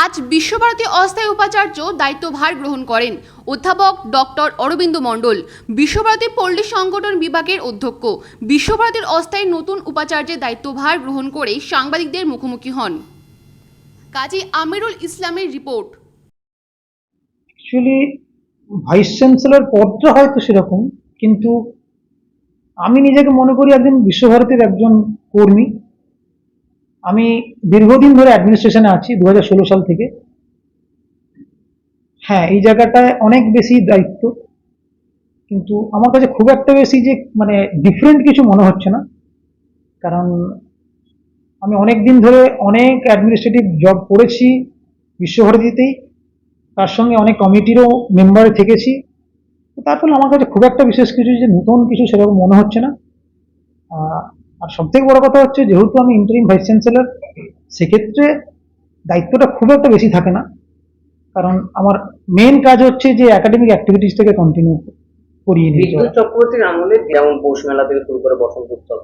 আজ বিশ্বভারতী অস্থায়ী উপাচার্য দায়িত্বভার গ্রহণ করেন অধ্যাপক ডক্টর অরবিন্দ মণ্ডল, বিশ্বভারতী পল্লী সংগঠন বিভাগের অধ্যক্ষ। বিশ্বভারতীর অস্থায়ী নতুন উপাচার্যের দায়িত্বভার গ্রহণ করে সাংবাদিকদের মুখোমুখি হন। কাজী আমিরুল ইসলামের রিপোর্ট। অ্যাকচুয়ালি ভাইস চ্যান্সেলর পদটা হয়তো সেরকম, কিন্তু আমি নিজেকে মনে করি একজন বিশ্বভারতীর একজন কর্মী। আমি দীর্ঘদিন ধরে অ্যাডমিনিস্ট্রেশনে আছি 2016 সাল থেকে। হ্যাঁ, এই জায়গাটায় অনেক বেশি দায়িত্ব, কিন্তু আমার কাছে খুব একটা বেশি যে মানে ডিফারেন্ট কিছু মনে হচ্ছে না। কারণ আমি অনেক দিন ধরে অনেক অ্যাডমিনিস্ট্রেটিভ জব করেছি বিশ্বভারতীতেই, তার সঙ্গে অনেক কমিটিরও মেম্বার থেকেছি। তো তার ফলে আমার কাছে খুব একটা বিশেষ কিছু যে নতুন কিছু সেরকম মনে হচ্ছে না। আর সবথেকে বড় কথা হচ্ছে, যেহেতু আমি ইন্টারিম ভাইস চ্যান্সেলর, সেক্ষেত্রে দায়িত্বটা খুব একটা বেশি থাকে না। কারণ আমার মেন কাজ হচ্ছে যে একাডেমিক অ্যাক্টিভিটিস থেকে কন্টিনিউ করিয়ে নিয়ে যাওয়া। বিদ্যুৎ চক্রবর্তীর আমলে যেমন পৌষ মেলা থেকে শুরু করে বসন্ত উৎসব,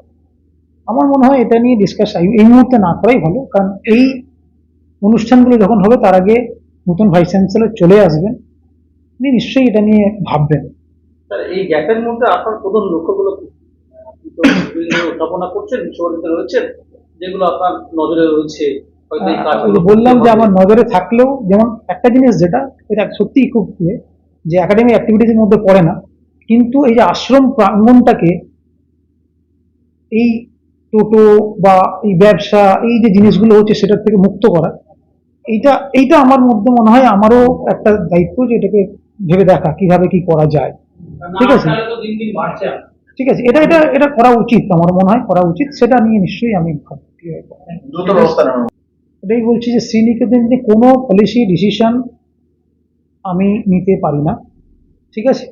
আমার মনে হয় এটা নিয়ে ডিসকাস এই মুহূর্তে না করাই ভালো। কারণ এই অনুষ্ঠানগুলো যখন হবে তার আগে নতুন ভাইস চ্যান্সেলর চলে আসবেন, উনি নিশ্চয়ই এটা নিয়ে ভাববেন। স্যার, এই গ্যাপের মধ্যে আপনার প্রধান লক্ষ্যগুলো কি? আপনি তো বিভিন্ন উত্থাপনা করছেন, বিশ্বভারতীতে রয়েছেন, যেগুলো আপনার নজরে রয়েছে, হয়তো এই কাজগুলো বললাম যে করতে আমার হবে। নজরে থাকলেও, যেমন একটা জিনিস যেটা এটা সত্যিই খুব যে একাডেমিক অ্যাক্টিভিটিসের মধ্যে পড়ে না, কিন্তু এই যে আশ্রম প্রাঙ্গণটাকে এই টোটো বা এই ব্যবসা, এই যে জিনিসগুলো হচ্ছে সেটার থেকে মুক্ত করা, এইটা এইটা আমার মধ্যে মনে হয় আমারও একটা দায়িত্ব, যে এটাকে ভেবে দেখা কিভাবে কি করা যায়। ঠিক আছে, তাহলে তো দিন দিন বাড়ছে। ঠিক আছে, এটা এটা এটা করা উচিত, আমার মনে হয় করা উচিত। সেটা নিয়ে নিশ্চয়ই আমি ভাবছি। দ্রুত ব্যবস্থা নেওয়া। ওটাই বলছি যে শ্রীনিকেতন যে কোনো পলিসি ডিসিশন আমি নিতে পারি না, ঠিক আছে?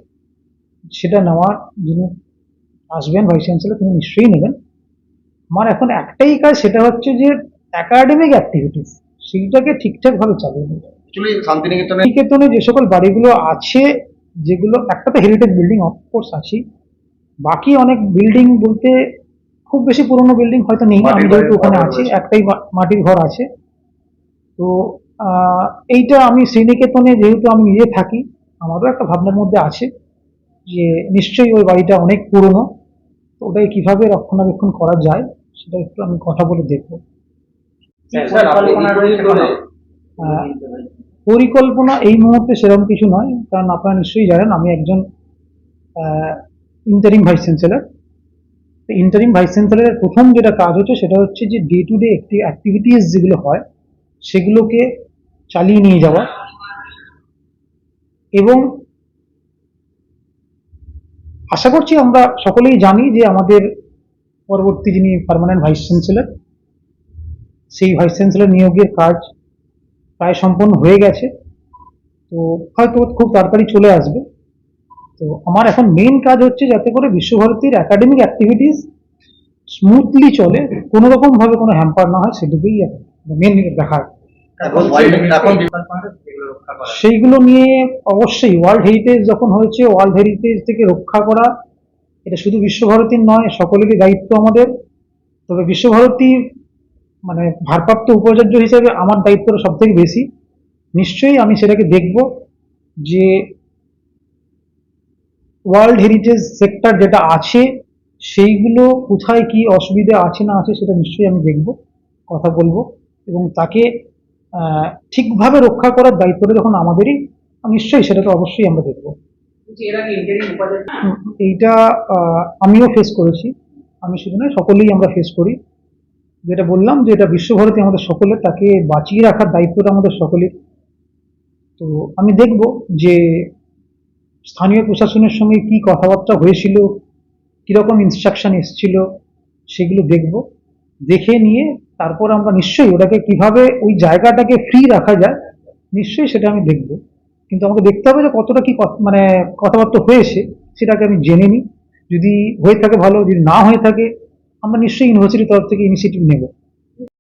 সেটা নেওয়ার যিনি আসবেন ভাইস চ্যান্সেলর, তিনি নিশ্চয়ই নেবেন। আমার এখন একটাই কাজ, সেটা হচ্ছে যে একাডেমিক অ্যাক্টিভিটিস সেইটাকে ঠিকঠাকভাবে চালিয়ে নেবে। অ্যাকচুয়ালি শান্তিনিকেতনে নিকেতনে যে সকল বাড়িগুলো আছে, যেগুলো একটা তো হেরিটেজ বিল্ডিং অফকোর্স আছে, বাকি অনেক বিল্ডিং বলতে খুব বেশি পুরনো বিল্ডিং হয়তো নেই। আমি যেহেতু ওখানে আছি, একটাই মাটির ঘর আছে। তো এইটা আমি শ্রীনিকেতনে যেহেতু আমি নিজে থাকি, আমারও একটা ভাবনার মধ্যে আছে যে নিশ্চয়ই ওই বাড়িটা অনেক পুরনো, তো ওটাই কিভাবে রক্ষণাবেক্ষণ করা যায় সেটা একটু আমি কথা বলে দেখবো। স্যার, আপনি দীর্ঘদিন ধরে আহ, পরিকল্পনা এই মুহূর্তে সেরকম কিছু নয়, কারণ আপনারা নিশ্চয়ই জানেন আমি একজন interim vice chancellor. Interim vice চ্যান্সেলরের প্রথম যেটা কাজ হচ্ছে সেটা হচ্ছে যে ডে টু ডে অ্যাক্টিভিটিস যেগুলো হয় সেগুলোকে চালিয়ে নিয়ে যাওয়া, এবং আশা করছি আমরা সকলেই জানি যে আমাদের পরবর্তী যিনি পার্মানেন্ট ভাইস চ্যান্সেলর, সেই ভাইস চ্যান্সেলর নিয়োগের কাজ প্রায় সম্পন্ন হয়ে গেছে। তো হয়তো খুব তাড়াতাড়ি চলে আসবে। তো আমার এখন মেইন কাজ হচ্ছে যাতে করে বিশ্বভারতীর একাডেমিক অ্যাক্টিভিটিস স্মুথলি চলে, কোনো রকম ভাবে কোনো হ্যাম্পার না হয়, সেটুকুই মেন দেখার। সেইগুলো নিয়ে অবশ্যই ওয়ার্ল্ড হেরিটেজ যখন হয়েছে, ওয়ার্ল্ড হেরিটেজ থেকে রক্ষা করা এটা শুধু বিশ্বভারতীর নয়, সকলেরই দায়িত্ব আমাদের। তবে বিশ্বভারতীর মানে ভারপ্রাপ্ত উপাচার্য হিসেবে আমার দায়িত্বটা সব থেকে বেশি। নিশ্চয়ই আমি সেটাকে দেখব যে ওয়ার্ল্ড হেরিটেজ সেক্টর যেটা আছে সেইগুলো কোথায় কি অসুবিধা আছে না আছে সেটা নিশ্চয়ই আমি দেখব, কথা বলবো, এবং তাকে ঠিকভাবে রক্ষা করার দায়িত্বটা যখন আমাদেরই, নিশ্চয়ই সেটা তো অবশ্যই আমরা দেখবো। এইটা আমিও ফেস করেছি, আমি শুধু নয় সকলেই আমরা ফেস করি। যেটা বললাম যে এটা বিশ্বভারতী আমাদের সকলের, তাকে বাঁচিয়ে রাখার দায়িত্বটা আমাদের সকলের। তো আমি দেখব যে স্থানীয় প্রশাসনের সঙ্গে কি কথাবার্তা হয়েছিল, কিরকম ইনস্ট্রাকশন এসেছিল, সেগুলো দেখব। দেখে নিয়ে তারপর আমরা নিশ্চয়ই ওটাকে কিভাবে ওই জায়গাটাকে ফ্রি রাখা যায়, নিশ্চয়ই সেটা আমি দেখব। কিন্তু আমাকে দেখতে হবে যে কতটা কি মানে কথাবার্তা হয়েছে, সেটাকে আমি জেনে নিই। যদি হয়ে থাকে ভালো, যদি না হয়ে থাকে আমরা নিশ্চয়ই ইউনিভার্সিটির তরফ থেকে ইনিশিয়েটিভ নেব।